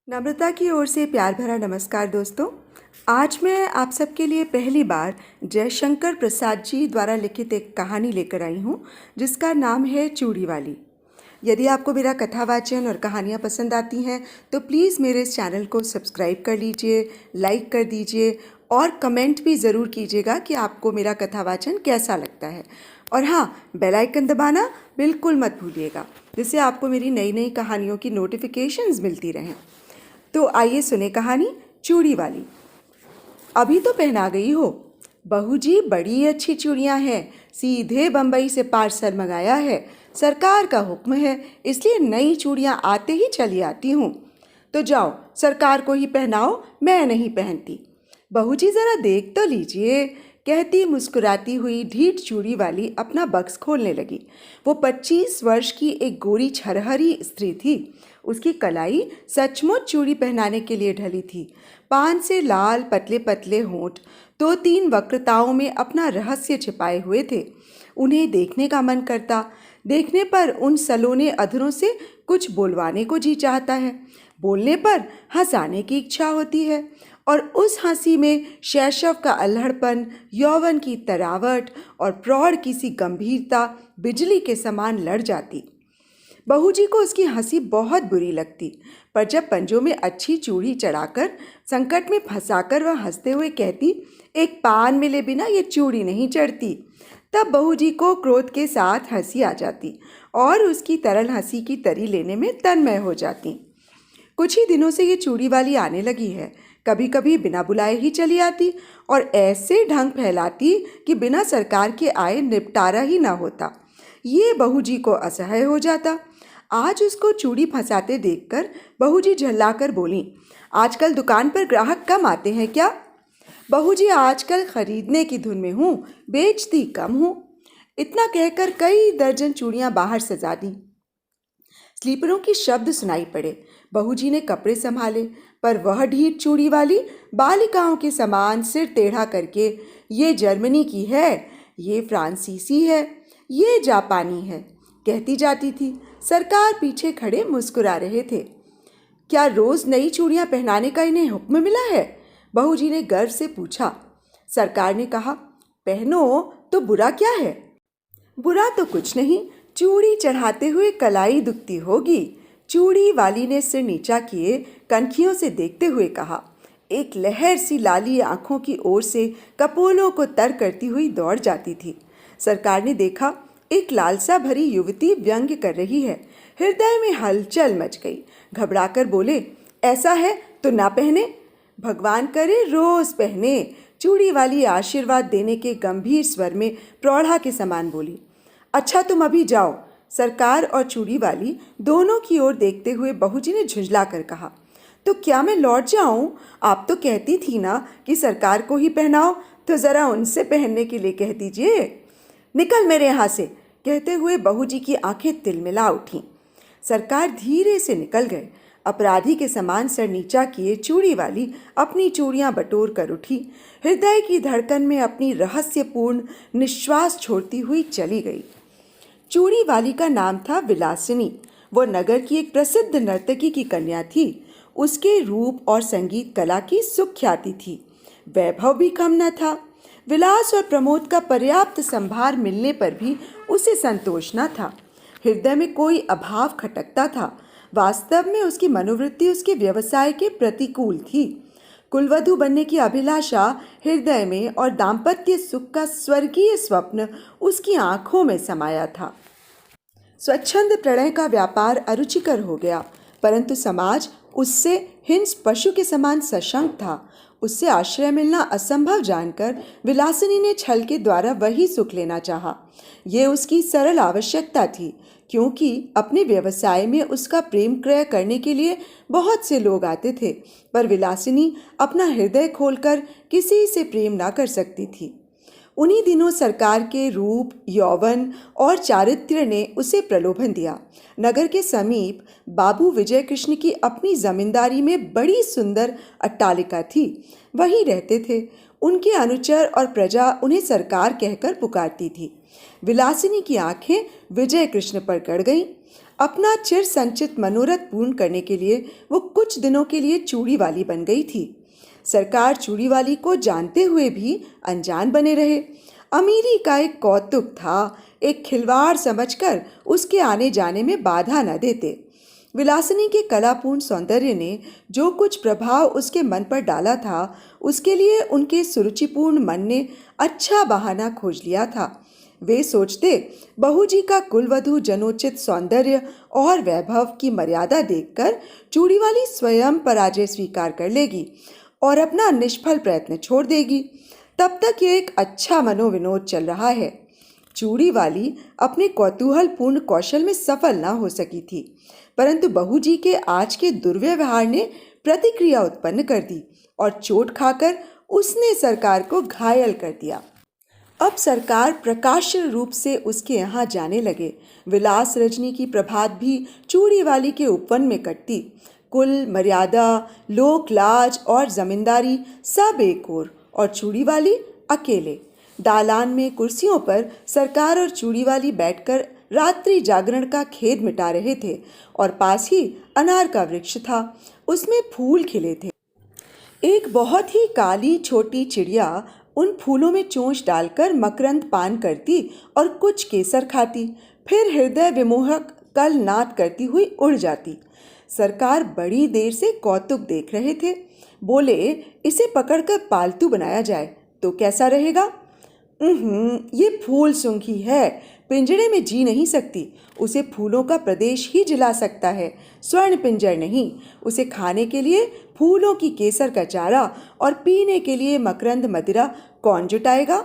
नम्रता की ओर से प्यार भरा नमस्कार दोस्तों। आज मैं आप सबके लिए पहली बार जयशंकर प्रसाद जी द्वारा लिखित एक कहानी लेकर आई हूँ जिसका नाम है चूड़ी वाली। यदि आपको मेरा कथा वाचन और कहानियाँ पसंद आती हैं तो प्लीज़ मेरे इस चैनल को सब्सक्राइब कर लीजिए, लाइक कर दीजिए और कमेंट भी ज़रूर कीजिएगा कि आपको मेरा कथा वाचन कैसा लगता है। और हाँ, बेल आइकन दबाना बिल्कुल मत भूलिएगा, जिससे आपको मेरी नई नई कहानियों की नोटिफिकेशंस मिलती रहें। तो आइए सुने कहानी चूड़ी वाली। अभी तो पहना गई हो। बहू जी, बड़ी अच्छी चूड़ियां हैं, सीधे बम्बई से पार्सल मंगाया है। सरकार का हुक्म है, इसलिए नई चूड़ियां आते ही चली आती हूँ। तो जाओ, सरकार को ही पहनाओ, मैं नहीं पहनती। बहू जी ज़रा देख तो लीजिए, कहती मुस्कुराती हुई ढीठ चूड़ी वाली अपना बक्स खोलने लगी। वो 25 वर्ष की एक गोरी छरहरी स्त्री थी। उसकी कलाई सचमुच चूड़ी पहनाने के लिए ढली थी। पान से लाल पतले पतले होंठ 2-3 वक्रताओं में अपना रहस्य छिपाए हुए थे। उन्हें देखने का मन करता, देखने पर उन सलोने अधरों से कुछ बोलवाने को जी चाहता है, बोलने पर हंसाने की इच्छा होती है, और उस हंसी में शैशव का अल्हड़पन, यौवन की तरावट और प्रौढ़ की सी गंभीरता बिजली के समान लड़ जाती। बहू जी को उसकी हंसी बहुत बुरी लगती, पर जब पंजों में अच्छी चूड़ी चढ़ाकर संकट में फंसाकर वह हंसते हुए कहती, एक पान मिले बिना ये चूड़ी नहीं चढ़ती, तब बहू जी को क्रोध के साथ हंसी आ जाती और उसकी तरल हंसी की तरी लेने में तन्मय हो जाती। कुछ ही दिनों से ये चूड़ी वाली आने लगी है। कभी कभी बिना बुलाए ही चली आती और ऐसे ढंग फैलाती कि बिना सरकार के आए निपटारा ही ना होता। ये बहू जी को असह्य हो जाता। आज उसको चूड़ी फंसाते देखकर बहू जी झल्लाकर बोली, आजकल दुकान पर ग्राहक कम आते हैं क्या? बहू जी, आजकल खरीदने की धुन में हूँ, बेचती कम हूँ। इतना कहकर कई दर्जन चूड़ियाँ बाहर सजा दी। स्लीपरों की शब्द सुनाई पड़े। बहू जी ने कपड़े संभाले, पर वह ढीठ चूड़ी वाली बालिकाओं के समान सिर टेढ़ा करके, ये जर्मनी की है, ये फ्रांसीसी है, ये जापानी है, कहती जाती थी। सरकार पीछे खड़े मुस्कुरा रहे थे। क्या रोज नई चूड़ियां पहनाने का इन्हें हुक्म मिला है? बहू जी ने गर्व से पूछा। सरकार ने कहा, पहनो तो बुरा क्या है? बुरा तो कुछ नहीं, चूड़ी चढ़ाते हुए कलाई दुखती होगी। चूड़ी वाली ने सिर नीचा किए कनखियों से देखते हुए कहा। एक लहर सी लाली आंखों की ओर से कपोलों को तर करती हुई दौड़ जाती थी। सरकार ने देखा, एक लालसा भरी युवती व्यंग्य कर रही है। हृदय में हलचल मच गई। घबराकर बोले, ऐसा है तो ना पहने, भगवान करे रोज पहने। चूड़ी वाली आशीर्वाद देने के गंभीर स्वर में प्रौढ़ा के समान बोली। अच्छा, तुम अभी जाओ। सरकार और चूड़ी वाली दोनों की ओर देखते हुए बहू जी ने झुंझला कर कहा, तो क्या मैं लौट जाऊं? आप तो कहती थी ना कि सरकार को ही पहनाओ, तो ज़रा उनसे पहनने के लिए कह दीजिए। निकल मेरे यहाँ से, कहते हुए बहू जी की आंखें तिलमिला उठीं। सरकार धीरे से निकल गए। अपराधी के समान सर नीचा किए चूड़ी वाली अपनी चूड़ियां बटोर कर उठी। हृदय की धड़कन में अपनी रहस्यपूर्ण निश्वास छोड़ती हुई चली गई। चूड़ी वाली का नाम था विलासिनी। वो नगर की एक प्रसिद्ध नर्तकी की कन्या थी। उसके रूप और संगीत कला की सुख्याति थी। वैभव भी कम न था। विलास और प्रमोद का पर्याप्त संभार मिलने पर भी उसे संतोष न था। हृदय में कोई अभाव खटकता था। वास्तव में उसकी मनोवृत्ति उसके व्यवसाय के प्रतिकूल थी। कुलवधू बनने की अभिलाषा हृदय में और दाम्पत्य सुख का स्वर्गीय स्वप्न उसकी आंखों में समाया था। स्वच्छंद प्रणय का व्यापार अरुचिकर हो गया, परंतु समाज उससे हिंस पशु के समान सशंक था। उससे आश्रय मिलना असंभव जानकर विलासिनी ने छल के द्वारा वही सुख लेना चाहा। ये उसकी सरल आवश्यकता थी, क्योंकि अपने व्यवसाय में उसका प्रेम क्रय करने के लिए बहुत से लोग आते थे, पर विलासिनी अपना हृदय खोलकर किसी से प्रेम ना कर सकती थी। उन्हीं दिनों सरकार के रूप, यौवन और चारित्र्य ने उसे प्रलोभन दिया। नगर के समीप बाबू विजय कृष्ण की अपनी जमींदारी में बड़ी सुंदर अट्टालिका थी। वहीं रहते थे। उनके अनुचर और प्रजा उन्हें सरकार कहकर पुकारती थी। विलासिनी की आंखें विजय कृष्ण पर गड़ गईं। अपना चिर संचित मनोरथ पूर्ण करने के लिए वो कुछ दिनों के लिए चूड़ी वाली बन गई थी। सरकार चूड़ी वाली को जानते हुए भी अनजान बने रहे। अमीरी का एक कौतुक था, एक खिलवाड़ समझकर उसके आने जाने में बाधा न देते। विलासिनी के कलापूर्ण सौंदर्य ने जो कुछ प्रभाव उसके मन पर डाला था, उसके लिए उनके सुरुचिपूर्ण मन ने अच्छा बहाना खोज लिया था। वे सोचते बहू जी का कुलवधू जनोचित सौंदर्य और वैभव की मर्यादा देखकर चूड़ी वाली स्वयं पराजय स्वीकार कर लेगी और अपना निष्फल प्रयत्न छोड़ देगी। तब तक ये एक अच्छा मनोविनोद चल रहा है। चूड़ी वाली अपने कौतूहलपूर्ण कौशल में सफल न हो सकी थी, परंतु बहू जी के आज के दुर्व्यवहार ने प्रतिक्रिया उत्पन्न कर दी और चोट खाकर उसने सरकार को घायल कर दिया। अब सरकार प्रकाश्य रूप से उसके यहाँ जाने लगे। विलास रजनी की प्रभात भी चूड़ी वाली के उपवन में कटती। कुल मर्यादा, लोक लाज और जमींदारी सब एक ओर और चूड़ी वाली अकेले। दालान में कुर्सियों पर सरकार और चूड़ी वाली बैठकर रात्रि जागरण का खेद मिटा रहे थे और पास ही अनार का वृक्ष था, उसमें फूल खिले थे। एक बहुत ही काली छोटी चिड़िया उन फूलों में चोंच डालकर मकरंद पान करती और कुछ केसर खाती, फिर हृदय विमोहक कल नाद करती हुई उड़ जाती। सरकार बड़ी देर से कौतुक देख रहे थे। बोले, इसे पकड़कर पालतू बनाया जाए तो कैसा रहेगा? ये फूल सूंघी है, पिंजड़े में जी नहीं सकती। उसे फूलों का प्रदेश ही जिला सकता है, स्वर्ण पिंजर नहीं। उसे खाने के लिए फूलों की केसर का चारा और पीने के लिए मकरंद मदिरा कौन जुटाएगा?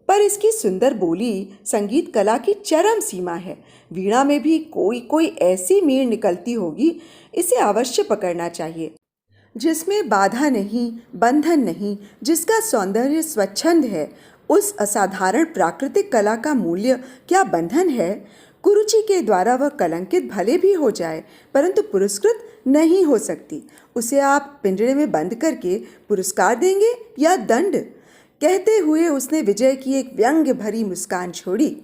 पर इसकी सुंदर बोली संगीत कला की चरम सीमा है। वीणा में भी कोई कोई ऐसी मीर निकलती होगी, इसे अवश्य पकड़ना चाहिए, जिसमें बाधा नहीं, बंधन नहीं, जिसका सौंदर्य स्वच्छंद है। उस असाधारण प्राकृतिक कला का मूल्य क्या बंधन है? कुरुचि के द्वारा वह कलंकित भले भी हो जाए, परंतु पुरस्कृत नहीं हो सकती। उसे आप पिंजरे में बंद करके पुरस्कार देंगे या दंड? कहते हुए उसने विजय की एक व्यंग्य भरी मुस्कान छोड़ी।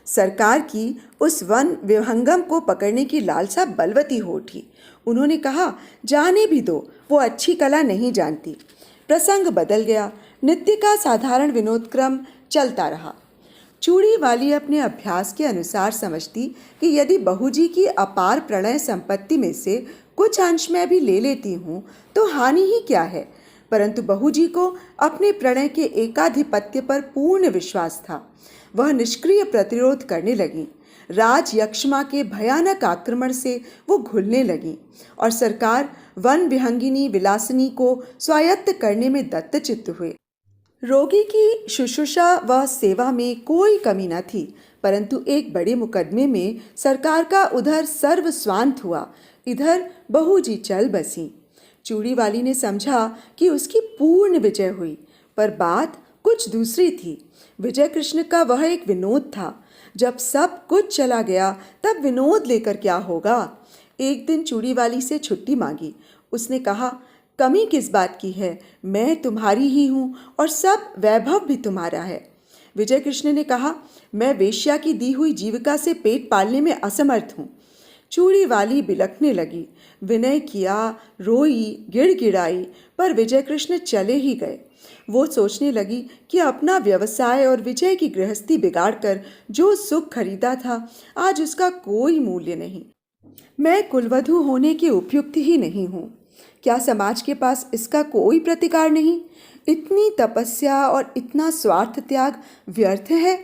सरकार की उस वन विहंगम को पकड़ने की लालसा बलवती हो उठी। उन्होंने कहा, जाने भी दो, वो अच्छी कला नहीं जानती। प्रसंग बदल गया। नृत्य का साधारण विनोदक्रम चलता रहा। चूड़ी वाली अपने अभ्यास के अनुसार समझती कि यदि बहू जी की अपार प्रणय संपत्ति में से कुछ अंश मैं भी ले लेती हूँ तो हानि ही क्या है। परंतु बहू जी को अपने प्रणय के एकाधिपत्य पर पूर्ण विश्वास था। वह निष्क्रिय प्रतिरोध करने लगी। राज यक्षमा के भयानक आक्रमण से वो घुलने लगी और सरकार वन विहंगिनी विलासिनी को स्वायत्त करने में दत्तचित्त हुए। रोगी की शुश्रूषा व सेवा में कोई कमी न थी, परंतु एक बड़े मुकदमे में सरकार का उधर सर्व स्वांत हुआ, इधर बहू जी चल बसी। चूड़ी वाली ने समझा कि उसकी पूर्ण विजय हुई, पर बात कुछ दूसरी थी। विजय कृष्ण का वह एक विनोद था। जब सब कुछ चला गया तब विनोद लेकर क्या होगा? एक दिन चूड़ी वाली से छुट्टी मांगी। उसने कहा, कमी किस बात की है? मैं तुम्हारी ही हूँ और सब वैभव भी तुम्हारा है। विजय कृष्ण ने कहा, मैं वेश्या की दी हुई जीविका से पेट पालने में असमर्थ हूँ। चूड़ी वाली बिलखने लगी। विनय किया, रोई, गिड़गिड़ाई, पर विजय कृष्ण चले ही गए। वो सोचने लगी कि अपना व्यवसाय और विजय की गृहस्थी बिगाड़कर जो सुख खरीदा था, आज उसका कोई मूल्य नहीं। मैं कुलवधू होने की उपयुक्त ही नहीं हूँ। क्या समाज के पास इसका कोई प्रतिकार नहीं? इतनी तपस्या और इतना स्वार्थ त्याग व्यर्थ है।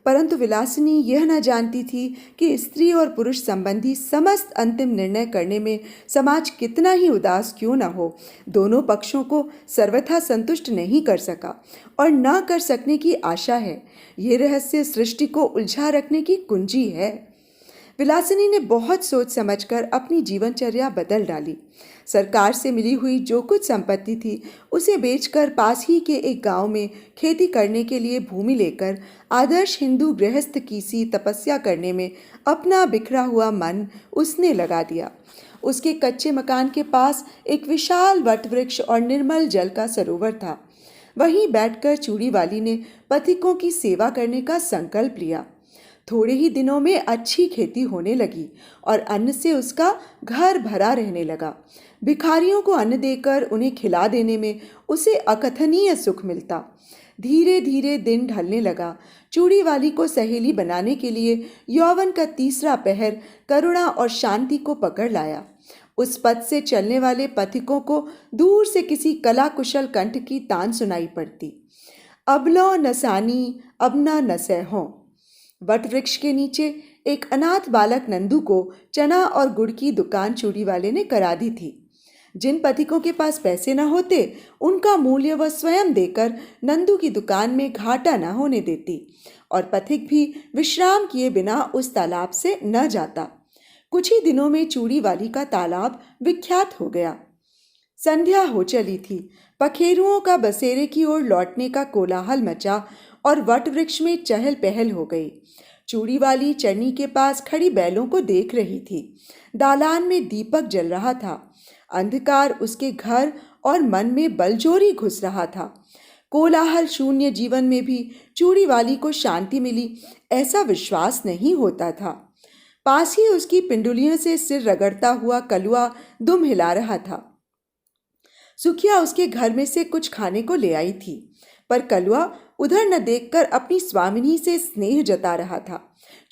परंतु विलासिनी यह न जानती थी कि स्त्री और पुरुष संबंधी समस्त अंतिम निर्णय करने में समाज कितना ही उदास क्यों न हो, दोनों पक्षों को सर्वथा संतुष्ट नहीं कर सका और न कर सकने की आशा है। ये रहस्य सृष्टि को उलझा रखने की कुंजी है। विलासिनी ने बहुत सोच समझकर अपनी जीवनचर्या बदल डाली। सरकार से मिली हुई जो कुछ संपत्ति थी उसे बेचकर पास ही के एक गांव में खेती करने के लिए भूमि लेकर आदर्श हिंदू गृहस्थ की सी तपस्या करने में अपना बिखरा हुआ मन उसने लगा दिया। उसके कच्चे मकान के पास एक विशाल वटवृक्ष और निर्मल जल का सरोवर था। वहीं बैठकर चूड़ी वाली ने पथिकों की सेवा करने का संकल्प लिया। थोड़े ही दिनों में अच्छी खेती होने लगी और अन्न से उसका घर भरा रहने लगा। भिखारियों को अन्न देकर उन्हें खिला देने में उसे अकथनीय सुख मिलता। धीरे धीरे दिन ढलने लगा। चूड़ी वाली को सहेली बनाने के लिए यौवन का तीसरा पहर करुणा और शांति को पकड़ लाया। उस पथ से चलने वाले पथिकों को दूर से किसी कला कुशल कंठ की तान सुनाई पड़ती। अबलो नसानी अबना नसैहों। वट वृक्ष के नीचे एक अनाथ बालक नंदू को चना और गुड़ की दुकान चूड़ी वाले ने करा दी थी। जिन पथिकों के पास पैसे न होते उनका मूल्य वह स्वयं देकर नंदू की दुकान में घाटा न होने देती और पथिक भी विश्राम किए बिना उस तालाब से न जाता। कुछ ही दिनों में चूड़ी वाली का तालाब विख्यात हो गया। संध्या हो चली थी। पखेरुओं का बसेरे की ओर लौटने का कोलाहल मचा और वट वृक्ष में चहल पहल हो गई। चूड़ी वाली चरनी के पास खड़ी बैलों को देख रही थी। दालान में दीपक जल रहा था। अंधकार उसके घर और मन में बलजोरी घुस रहा था। कोलाहल शून्य जीवन में भी चूड़ी वाली को शांति मिली ऐसा विश्वास नहीं होता था। पास ही उसकी पिंडुलियों से सिर रगड़ता हुआ कलुआ दुम हिला रहा था। सुखिया उसके घर में से कुछ खाने को ले आई थी, पर कलुआ उधर न देखकर अपनी स्वामिनी से स्नेह जता रहा था।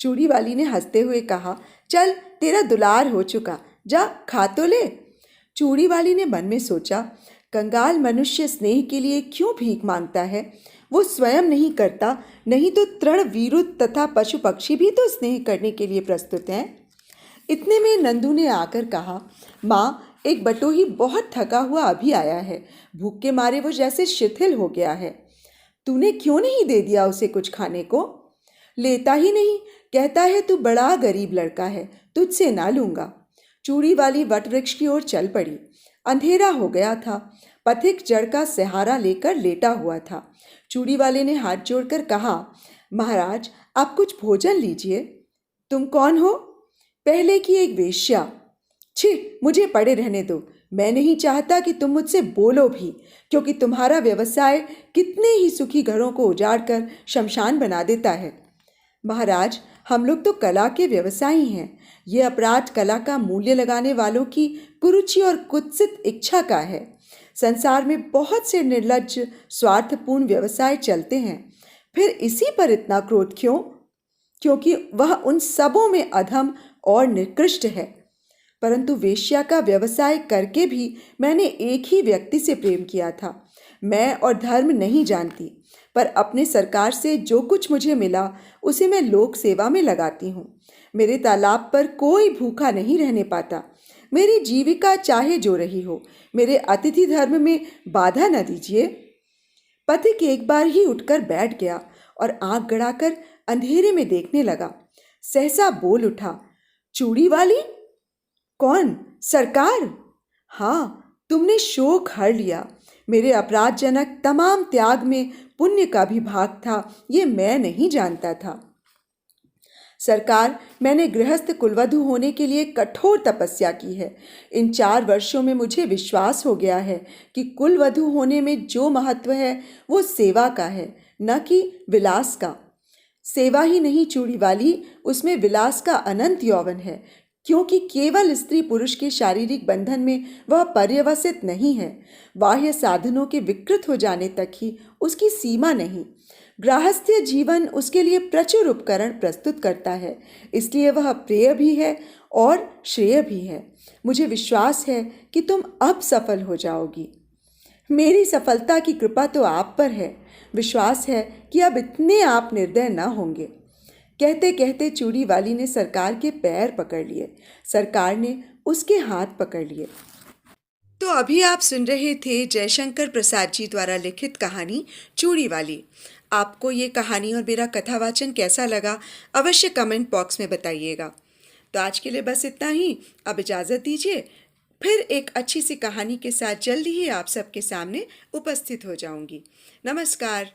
चूड़ी वाली ने हंसते हुए कहा, चल तेरा दुलार हो चुका, जा खा तो ले। चूड़ी वाली ने मन में सोचा, कंगाल मनुष्य स्नेह के लिए क्यों भीख मांगता है? वो स्वयं नहीं करता, नहीं तो तृण वीरुत तथा पशु पक्षी भी तो स्नेह करने के लिए प्रस्तुत हैं। इतने में नंदू ने आकर कहा, माँ, एक बटोही बहुत थका हुआ अभी आया है। भूख के मारे वो जैसे शिथिल हो गया है। तूने क्यों नहीं दे दिया उसे कुछ खाने को? लेता ही नहीं, कहता है तू बड़ा गरीब लड़का है, तुझसे ना लूंगा। चूड़ी वाली वट वृक्ष की ओर चल पड़ी। अंधेरा हो गया था। पथिक जड़ का सहारा लेकर लेटा हुआ था। चूड़ी वाले ने हाथ जोड़कर कहा, महाराज, आप कुछ भोजन लीजिए। तुम कौन हो? पहले की एक वेश्या। छी, मुझे पड़े रहने दो। मैं नहीं चाहता कि तुम मुझसे बोलो भी, क्योंकि तुम्हारा व्यवसाय कितने ही सुखी घरों को उजाड़ कर शमशान बना देता है। महाराज, हम लोग तो कला के व्यवसायी हैं। ये अपराध कला का मूल्य लगाने वालों की कुरुचि और कुत्सित इच्छा का है। संसार में बहुत से निर्लज्ज स्वार्थपूर्ण व्यवसाय चलते हैं, फिर इसी पर इतना क्रोध क्यों? क्योंकि वह उन सबों में अधम और निकृष्ट है। परंतु वेश्या का व्यवसाय करके भी मैंने एक ही व्यक्ति से प्रेम किया था। मैं और धर्म नहीं जानती, पर अपने सरकार से जो कुछ मुझे मिला उसे मैं लोक सेवा में लगाती हूँ। मेरे तालाब पर कोई भूखा नहीं रहने पाता। मेरी जीविका चाहे जो रही हो, मेरे अतिथि धर्म में बाधा न दीजिए। पथिक एक बार ही उठकर बैठ गया और आंख गड़ाकर अंधेरे में देखने लगा। सहसा बोल उठा, चूड़ी वाली? कौन? सरकार? हाँ, तुमने शोक हर लिया। मेरे अपराधजनक तमाम त्याग में पुण्य का भी भाग था, ये मैं नहीं जानता था। सरकार, मैंने गृहस्थ कुलवधू होने के लिए कठोर तपस्या की है। इन 4 वर्षों में मुझे विश्वास हो गया है कि कुलवधू होने में जो महत्व है वो सेवा का है, न कि विलास का। सेवा ही नहीं चूड़ी वाली, उसमें विलास का अनंत यौवन है, क्योंकि केवल स्त्री पुरुष के शारीरिक बंधन में वह पर्यवसित नहीं है। बाह्य साधनों के विकृत हो जाने तक ही उसकी सीमा नहीं। गृहस्थ्य जीवन उसके लिए प्रचुर उपकरण प्रस्तुत करता है, इसलिए वह प्रिय भी है और श्रेय भी है। मुझे विश्वास है कि तुम अब सफल हो जाओगी। मेरी सफलता की कृपा तो आप पर है। विश्वास है कि अब इतने आप निर्दय न होंगे। कहते कहते चूड़ी वाली ने सरकार के पैर पकड़ लिए। सरकार ने उसके हाथ पकड़ लिए। तो अभी आप सुन रहे थे जयशंकर प्रसाद जी द्वारा लिखित कहानी चूड़ी वाली। आपको ये कहानी और मेरा कथावाचन कैसा लगा, अवश्य कमेंट बॉक्स में बताइएगा। तो आज के लिए बस इतना ही। अब इजाज़त दीजिए। फिर एक अच्छी सी कहानी के साथ जल्दी ही आप सबके सामने उपस्थित हो जाऊंगी। नमस्कार।